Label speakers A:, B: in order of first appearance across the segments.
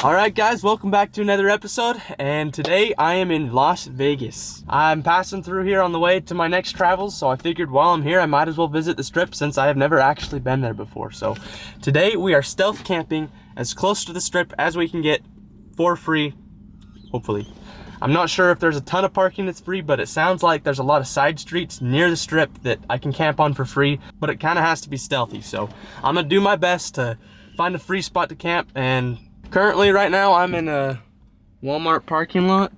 A: Alright guys, welcome back to another episode, and today I am in Las Vegas. I'm passing through here on the way to my next travels, so I figured while I'm here I might as well visit the Strip since I have never actually been there before. So today we are stealth camping as close to the Strip as we can get for free, hopefully. I'm not sure if there's a ton of parking that's free, but it sounds like there's a lot of side streets near the Strip that I can camp on for free, but it kind of has to be stealthy. So I'm gonna do my best to find a free spot to camp, and currently, right now, I'm in a Walmart parking lot.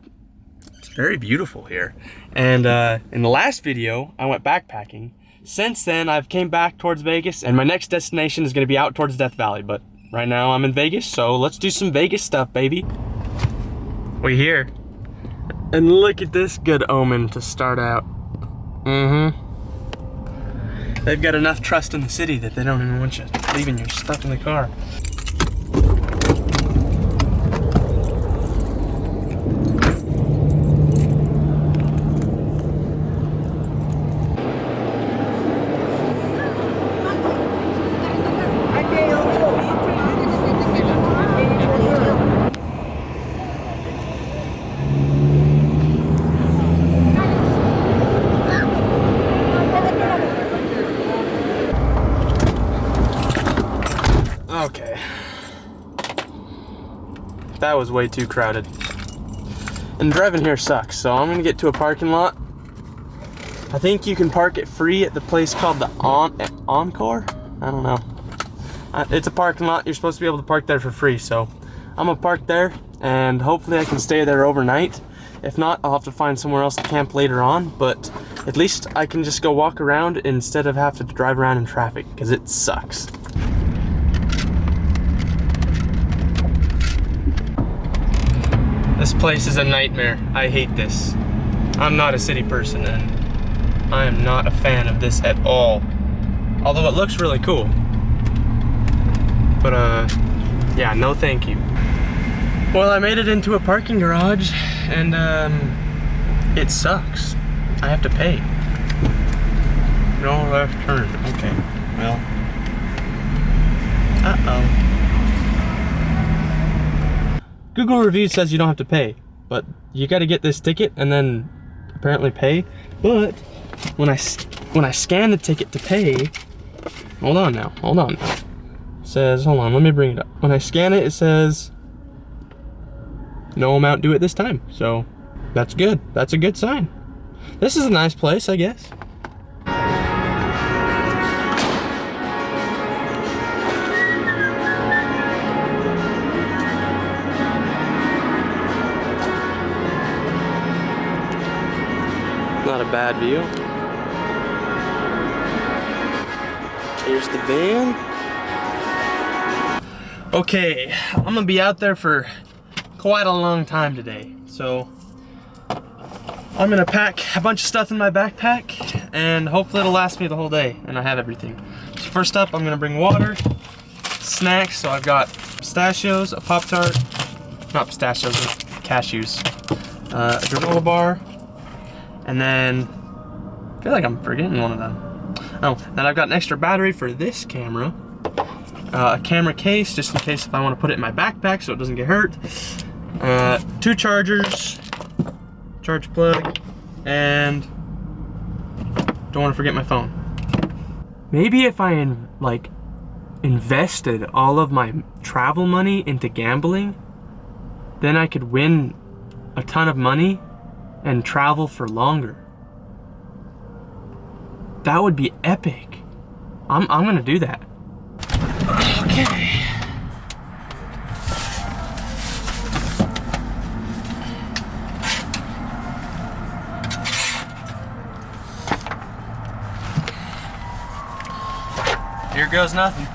A: It's very beautiful here. And in the last video, I went backpacking. Since then, I've came back towards Vegas, and my next destination is gonna be out towards Death Valley. But right now, I'm in Vegas, so let's do some Vegas stuff, baby. We here. And look at this good omen to start out. They've got enough trust in the city that they don't even want you leaving your stuff in the car. Okay. That was way too crowded. And driving here sucks, so I'm gonna get to a parking lot. I think you can park it free at the place called the Encore? I don't know. It's a parking lot, you're supposed to be able to park there for free, so I'm gonna park there and hopefully I can stay there overnight. If not, I'll have to find somewhere else to camp later on, but at least I can just go walk around instead of having to drive around in traffic, because it sucks. This place is a nightmare. I hate this. I'm not a city person and I am not a fan of this at all. Although it looks really cool. But yeah, no thank you. Well, I made it into a parking garage and it sucks. I have to pay. No left turn. Okay, well. Uh-oh. Google reviews says you don't have to pay, but you got to get this ticket and then apparently pay. But when I scan the ticket to pay, hold on now. It says, hold on, let me bring it up. When I scan it, it says no amount due at this time. So that's good. That's a good sign. This is a nice place, I guess. Not a bad view. Here's the van. Okay, I'm gonna be out there for quite a long time today. So I'm gonna pack a bunch of stuff in my backpack and hopefully it'll last me the whole day and I have everything. So first up, I'm gonna bring water, snacks. So I've got pistachios, a Pop-Tart, not pistachios, cashews, a granola bar, and then I feel like I'm forgetting one of them. Oh, then I've got an extra battery for this camera, a camera case just in case if I want to put it in my backpack so it doesn't get hurt, 2 chargers, charge plug, and don't want to forget my phone. Maybe if I invested all of my travel money into gambling, then I could win a ton of money and travel for longer. That would be epic. I'm gonna do that. Okay. Here goes nothing.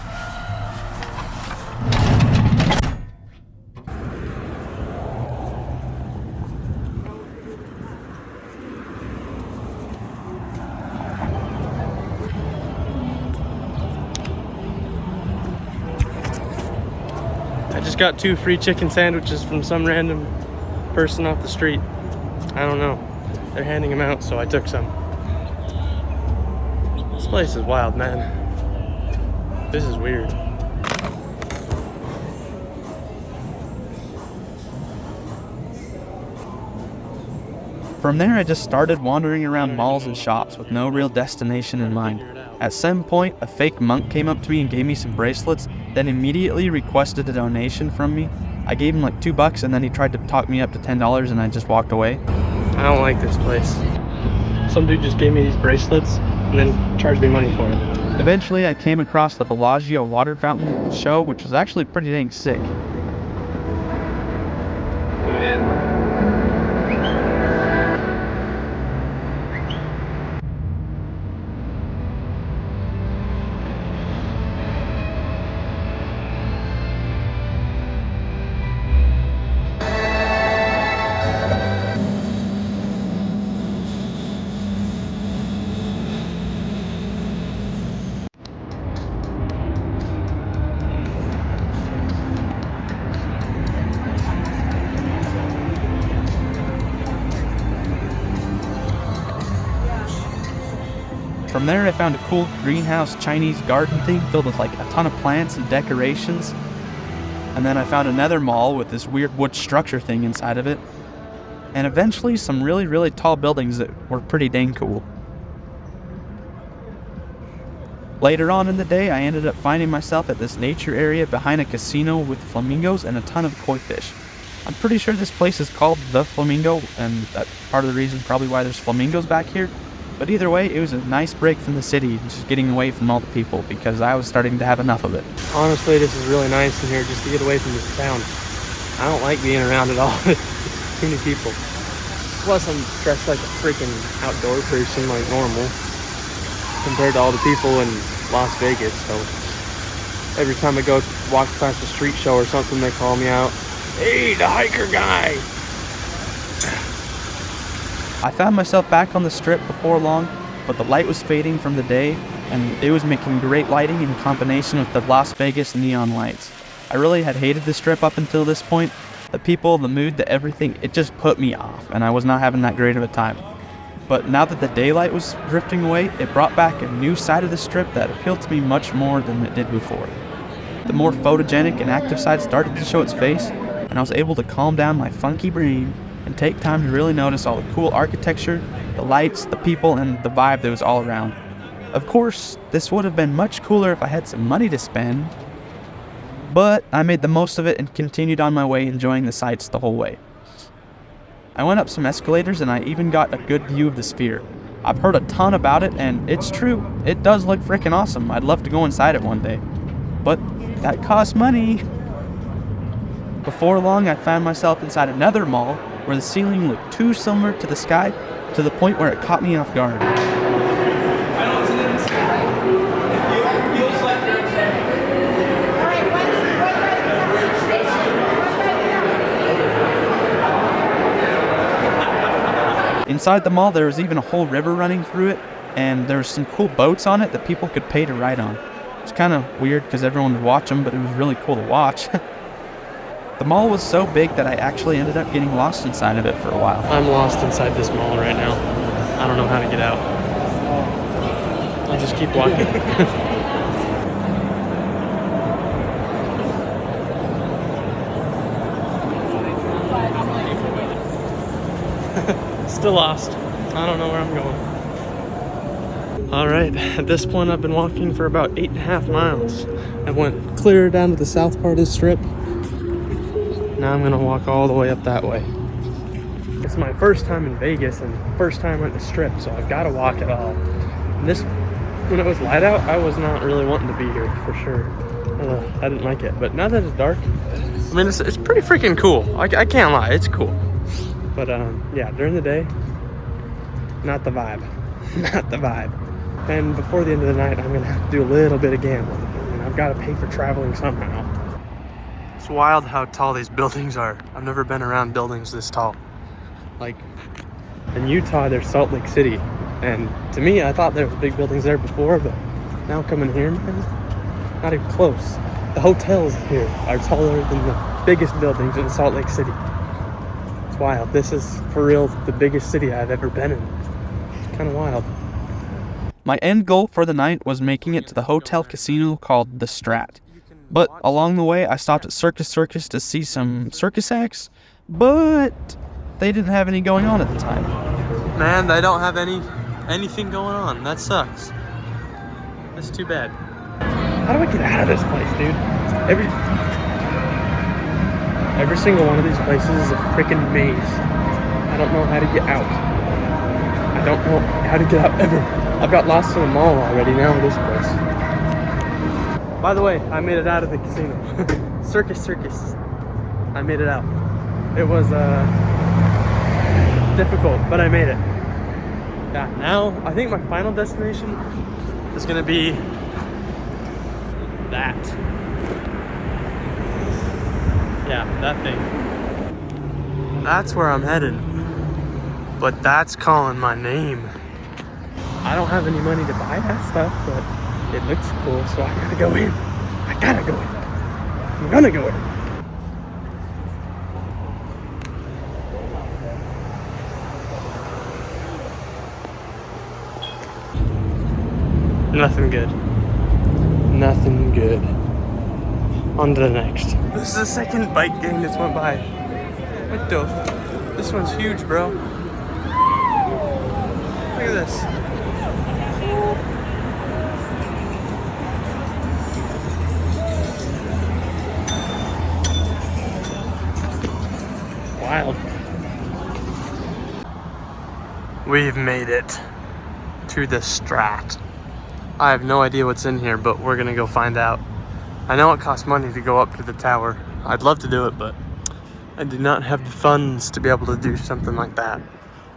A: I just got 2 free chicken sandwiches from some random person off the street. I don't know. They're handing them out, so I took some. This place is wild, man. This is weird.
B: From there, I just started wandering around malls and shops with no real destination in mind. At some point, a fake monk came up to me and gave me some bracelets, then immediately requested a donation from me. I gave him like $2 and then he tried to talk me up to $10 and I just walked away.
A: I don't like this place. Some dude just gave me these bracelets and then charged me money for it.
B: Eventually, I came across the Bellagio water fountain show, which was actually pretty dang sick. From there, I found a cool greenhouse Chinese garden thing filled with like a ton of plants and decorations. And then I found another mall with this weird wood structure thing inside of it. And eventually some really, really tall buildings that were pretty dang cool. Later on in the day, I ended up finding myself at this nature area behind a casino with flamingos and a ton of koi fish. I'm pretty sure this place is called The Flamingo, and that's part of the reason probably why there's flamingos back here. But either way, it was a nice break from the city, just getting away from all the people, because I was starting to have enough of it.
A: Honestly, this is really nice in here just to get away from this town. I don't like being around at all. It's too many people. Plus, I'm dressed like a freaking outdoor person, like normal, compared to all the people in Las Vegas. So every time I go walk past a street show or something, they call me out. Hey, the hiker guy!
B: I found myself back on the strip before long, but the light was fading from the day, and it was making great lighting in combination with the Las Vegas neon lights. I really had hated the strip up until this point. The people, the mood, the everything, it just put me off, and I was not having that great of a time. But now that the daylight was drifting away, it brought back a new side of the strip that appealed to me much more than it did before. The more photogenic and active side started to show its face, and I was able to calm down my funky brain and take time to really notice all the cool architecture, the lights, the people, and the vibe that was all around. Of course, this would have been much cooler if I had some money to spend, but I made the most of it and continued on my way enjoying the sights the whole way. I went up some escalators and I even got a good view of the Sphere. I've heard a ton about it and it's true, it does look freaking awesome. I'd love to go inside it one day. But that costs money. Before long, I found myself inside another mall where the ceiling looked too similar to the sky to the point where it caught me off guard. Inside the mall, there was even a whole river running through it, and there was some cool boats on it that people could pay to ride on. It's kind of weird because everyone would watch them, but it was really cool to watch. The mall was so big that I actually ended up getting lost inside of it for a while.
A: I'm lost inside this mall right now. I don't know how to get out. I'll just keep walking. Still lost. I don't know where I'm going. Alright, at this point I've been walking for about 8.5 miles. I went clear down to the south part of the strip. Now I'm gonna walk all the way up that way. It's my first time in Vegas and first time on the strip, so I've gotta walk it all. And this, when it was light out, I was not really wanting to be here for sure. I didn't like it, but now that it's dark, I mean, it's pretty freaking cool. I can't lie, it's cool. But yeah, during the day, not the vibe. Not the vibe. And before the end of the night, I'm gonna have to do a little bit of gambling. I mean, I've gotta pay for traveling somehow. It's wild how tall these buildings are. I've never been around buildings this tall. Like, in Utah, there's Salt Lake City. And to me, I thought there was big buildings there before, but now coming here, man, not even close. The hotels here are taller than the biggest buildings in Salt Lake City. It's wild. This is, for real, the biggest city I've ever been in. It's kind of wild.
B: My end goal for the night was making it to the hotel casino called The Strat. But along the way, I stopped at Circus to see some circus acts, but they didn't have any going on at the time.
A: Man, they don't have anything going on. That sucks. That's too bad. How do I get out of this place, dude? Every single one of these places is a freaking maze. I don't know how to get out. I don't know how to get out ever. I've got lost in a mall already now in this place. By the way, I made it out of the casino. Circus. I made it out. It was difficult, but I made it. Yeah, now I think my final destination is gonna be that. Yeah, that thing. That's where I'm headed. But that's calling my name. I don't have any money to buy that stuff, but it looks cool, so I gotta go in. I'm gonna go in. Nothing good. Nothing good. On to the next. This is the second bike gang that's went by. What the? This one's huge, bro. Look at this. Wild. We've made it to the Strat. I have no idea what's in here, but we're gonna go find out. I know it costs money to go up to the tower. I'd love to do it, but I do not have the funds to be able to do something like that.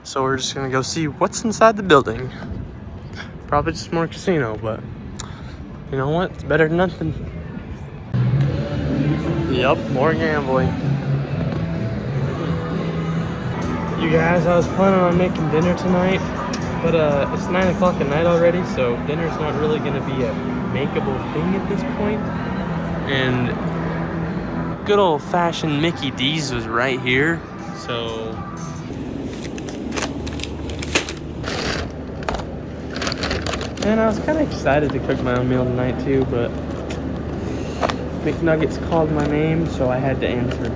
A: So we're just gonna go see what's inside the building. Probably just more casino, but you know what? It's better than nothing. Yup, more gambling. You guys, I was planning on making dinner tonight, but it's 9 o'clock at night already, so dinner's not really gonna be a makeable thing at this point. And good old-fashioned Mickey D's was right here, so and I was kind of excited to cook my own meal tonight too, but McNuggets called my name, so I had to answer.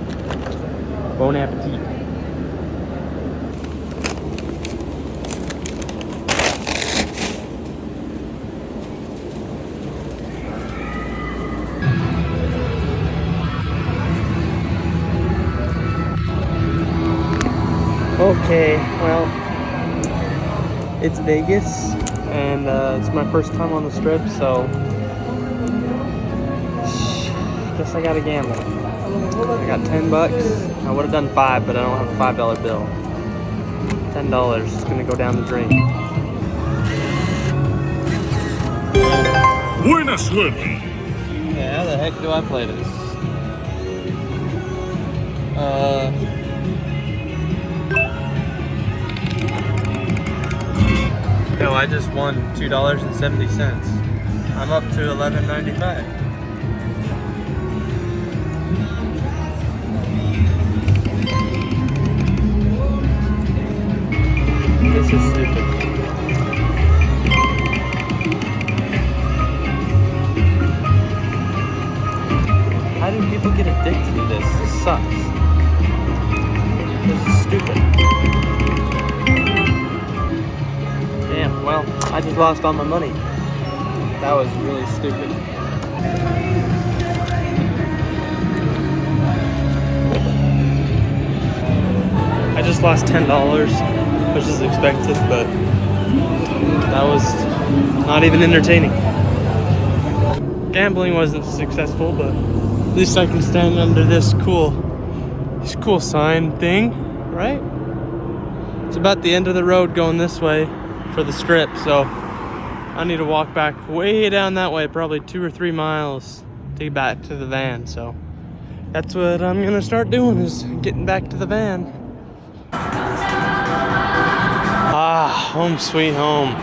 A: Bon appetit. Okay, well, it's Vegas, and it's my first time on the Strip, so I guess I gotta gamble. I got 10 bucks. I would have done 5, but I don't have a $5 bill. $10 is gonna go down the drain.
C: Buena suerte.
A: Yeah, how the heck do I play this? Yo, I just won $2.70. I'm up to $11.95. This is stupid. How do people get addicted to this? This sucks. This is stupid. Damn, well, I just lost all my money. That was really stupid. I just lost $10, which is expected, but that was not even entertaining. Gambling wasn't successful, but at least I can stand under this cool sign thing, right? It's about the end of the road going this way for the Strip, so I need to walk back way down that way, probably 2 or 3 miles to get back to the van. So that's what I'm gonna start doing, is getting back to the van. Ah, home sweet home.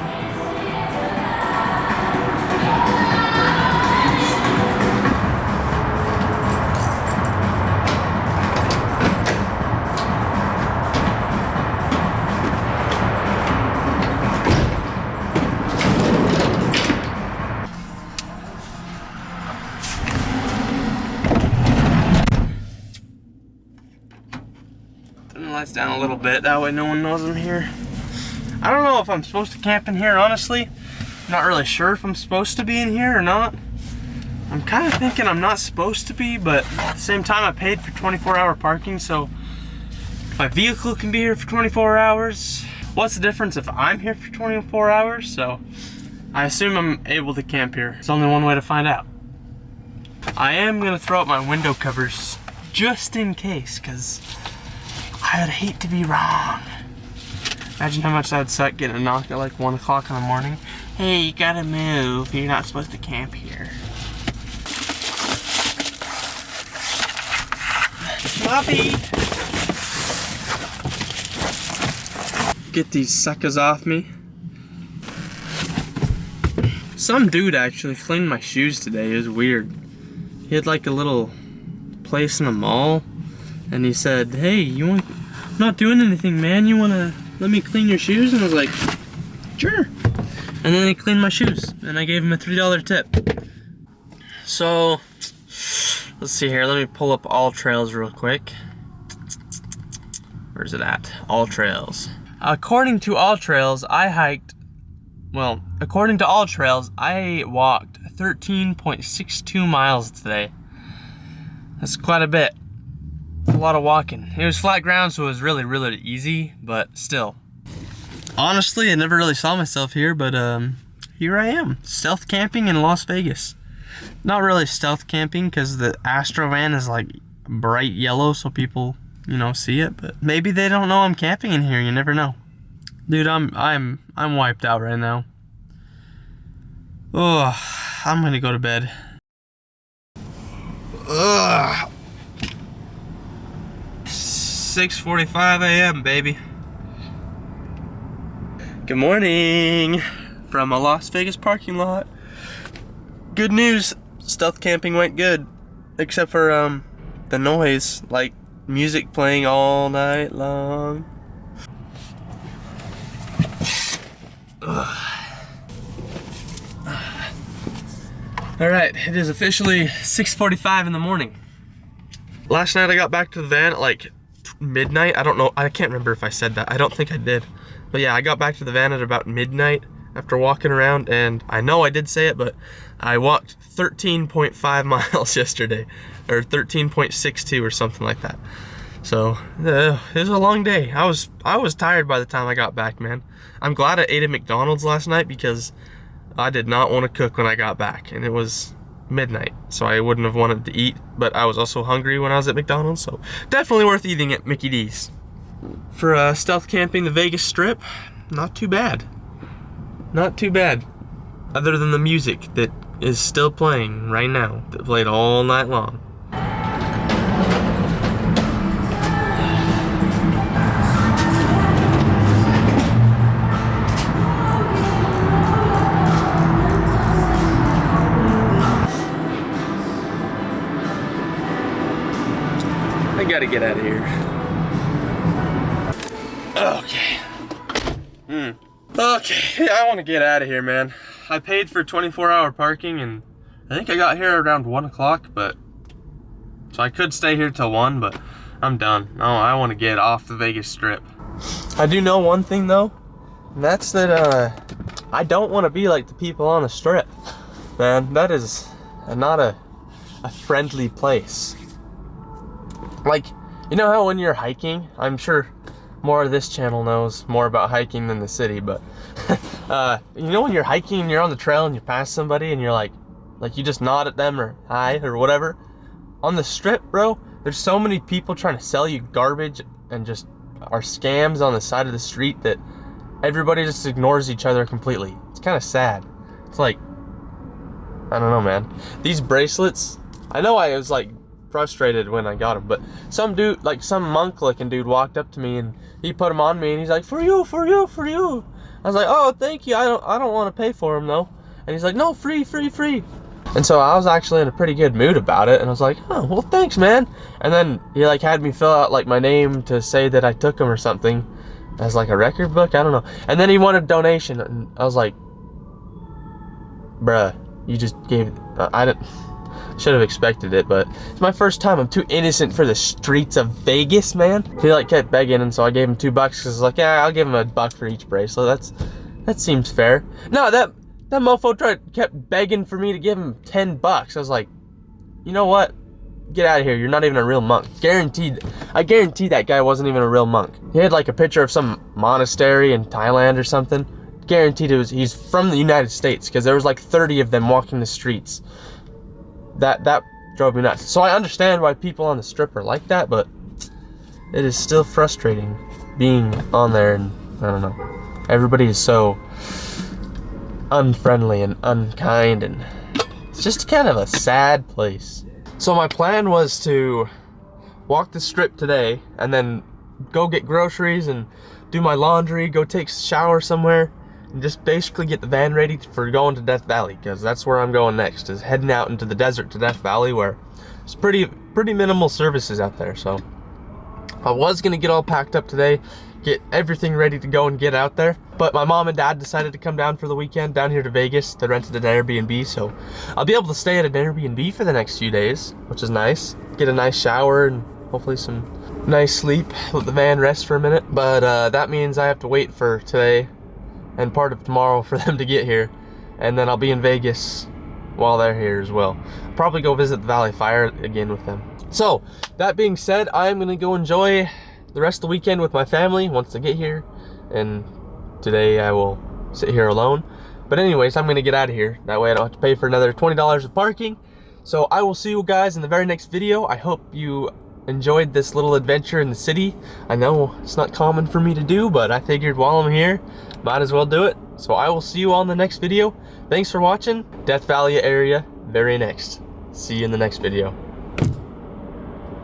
A: Turn the lights down a little bit, that way no one knows I'm here. I don't know if I'm supposed to camp in here, honestly. I'm not really sure if I'm supposed to be in here or not. I'm kind of thinking I'm not supposed to be, but at the same time I paid for 24-hour parking, so my vehicle can be here for 24 hours. What's the difference if I'm here for 24 hours? So I assume I'm able to camp here. There's only one way to find out. I am gonna throw up my window covers just in case, because I'd hate to be wrong. Imagine how much that would suck getting a knock at like 1 o'clock in the morning. Hey, you gotta move. You're not supposed to camp here. Sloppy! Get these suckers off me. Some dude actually cleaned my shoes today. It was weird. He had like a little place in a mall, and he said, "Hey, I'm not doing anything, man. You wanna let me clean your shoes?" And I was like, "Sure." And then he cleaned my shoes, and I gave him a $3 tip. So, let's see here. Let me pull up All Trails real quick. Where's it at? All Trails. According to All Trails, according to All Trails, I walked 13.62 miles today. That's quite a bit. A lot of walking. It was flat ground, so it was really, really easy, but still. Honestly, I never really saw myself here, but here I am. Stealth camping in Las Vegas. Not really stealth camping, because the Astro van is like bright yellow, so people, see it, but maybe they don't know I'm camping in here. You never know. Dude, I'm wiped out right now. Oh, I'm gonna go to bed. Ugh. 6:45 a.m., baby. Good morning from a Las Vegas parking lot. Good news, stealth camping went good, except for the noise, like music playing all night long. Alright, it is officially 6:45 in the morning. Last night I got back to the van at like midnight. I don't know, I can't remember if I said that. I don't think I did. But yeah, I got back to the van at about midnight after walking around, and I know I did say it, but I walked 13.5 miles yesterday, or 13.62 or something like that. So it was a long day. I was tired by the time I got back, man. I'm glad I ate at McDonald's last night, because I did not want to cook when I got back, and it was midnight, so I wouldn't have wanted to eat, but I was also hungry when I was at McDonald's, so definitely worth eating at Mickey D's. For stealth camping the Vegas Strip, not too bad. Not too bad. Other than the music that is still playing right now, that played all night long. I gotta get out of here. Okay. Okay, I want to get out of here, man. I paid for 24-hour parking, and I think I got here around 1 o'clock, but so I could stay here till 1, but I'm done. No, I want to get off the Vegas Strip. I do know one thing though, and that's that I don't want to be like the people on the Strip, man. That is not a friendly place. Like, you know how when you're hiking, I'm sure more of this channel knows more about hiking than the city, but you know when you're hiking and you're on the trail and you pass somebody and you're like you just nod at them or hi or whatever. On the Strip, bro, there's so many people trying to sell you garbage and just are scams on the side of the street that everybody just ignores each other completely. It's kind of sad. It's like, I don't know, man. These bracelets, I know I was like frustrated when I got them, but some dude, like some monk looking dude, walked up to me and he put them on me and he's like, for you, for you, for you. I was like, oh, thank you. I don't want to pay for them though. And he's like, no, free, free, free. And so I was actually in a pretty good mood about it, and I was like, oh, well, thanks, man. And then he like had me fill out like my name to say that I took them or something as like a record book. I don't know. And then he wanted a donation, and I was like, bruh, you just gave I didn't. should have expected it, but it's my first time. I'm too innocent for the streets of Vegas, man. He like kept begging, and so I gave him $2 because I was like, yeah, I'll give him $1 for each bracelet. That seems fair. No, that mofo kept begging for me to give him $10. I was like, you know what? Get out of here. You're not even a real monk. I guarantee that guy wasn't even a real monk. He had like a picture of some monastery in Thailand or something. Guaranteed he's from the United States, because there was like 30 of them walking the streets. That drove me nuts. So I understand why people on the strip are like that, but it is still frustrating being on there, and I don't know. Everybody is so unfriendly and unkind, and it's just kind of a sad place. So my plan was to walk the strip today and then go get groceries and do my laundry, go take a shower somewhere, and just basically get the van ready for going to Death Valley, because that's where I'm going next, is heading out into the desert to Death Valley, where there's pretty minimal services out there. So I was gonna get all packed up today, get everything ready to go and get out there, but my mom and dad decided to come down for the weekend down here to Vegas. They rented an Airbnb, so I'll be able to stay at an Airbnb for the next few days, which is nice. Get a nice shower and hopefully some nice sleep, let the van rest for a minute. But that means I have to wait for today and part of tomorrow for them to get here, and then I'll be in Vegas while they're here as well. I'll probably go visit the Valley Fire again with them. So that being said, I'm gonna go enjoy the rest of the weekend with my family once they get here, and today I will sit here alone. But anyways, I'm gonna get out of here. That way I don't have to pay for another $20 of parking. So I will see you guys in the very next video. I hope you enjoyed this little adventure in the city. I know it's not common for me to do, but I figured while I'm here, might as well do it. So I will see you on the next video. Thanks for watching. Death Valley area, very next. See you in the next video.